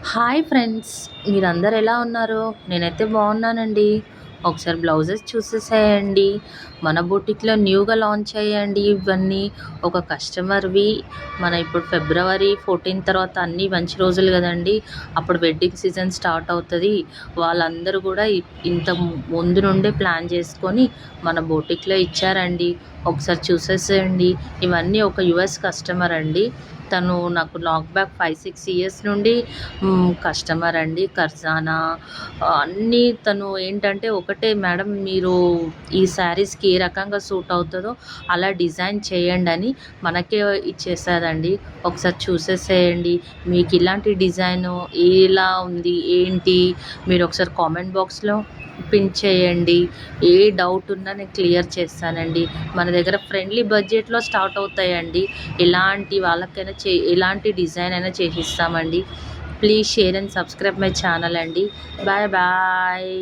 Hi friends, మీరందరూ ఎలా ఉన్నారు? నేనైతే బాగున్నానండి. ఒకసారి బ్లౌజెస్ చూసేసేయండి. మన బొటిక్‌లో న్యూగా లాంచ్ అయ్యాయండి ఇవన్నీ. ఒక కస్టమర్‌వి ఇప్పుడు ఫిబ్రవరి 14 తర్వాత అన్నీ మంచి రోజులు గదండీ! అప్పుడు వెడ్డింగ్ సీజన్ స్టార్ట్ అవుతది. వాళ్ళందరూ గూడా ఇంత ముందు నుండే ప్లాన్ జేసుకొని మన బొటిక్‌లో ఇచ్చారండి. ఒకసారి చూసేసేయండి. ఇవన్నీ ఒక యూఎస్ కస్టమర్ అండి. తను నాకు లాంగ్ బ్యాక్ 5, 6 ఇయర్స్ నుండి కస్టమర్ అండి. ఖర్జానా అన్నీ తను ఏంటంటే ఒకటే, మేడం మీరు ఈ శారీస్‌కి ఏ రకంగా సూట్ అవుతదో అలా డిజైన్ చేయండని మనకే ఇచ్చేసారండి. ఒకసారి చూసేసేయండి. మీకు ఇలాంటి డిజైను ఎలా ఉంది, ఏంటి మీరు ఒకసారి కామెంట్ బాక్స్‌లో పిన్ చేయండి. ఏ డౌట్ ఉన్నా నేను క్లియర్ చేస్తానండి. మన దగ్గర ఫ్రెండ్లీ బడ్జెట్‌లో స్టార్ట్ అవుతాయండి. ఎలాంటి వాళ్ళకైనా ఎలాంటి డిజైన్ అయినా చేసిస్తామండి. Please share and subscribe my channel అండి. Bye bye.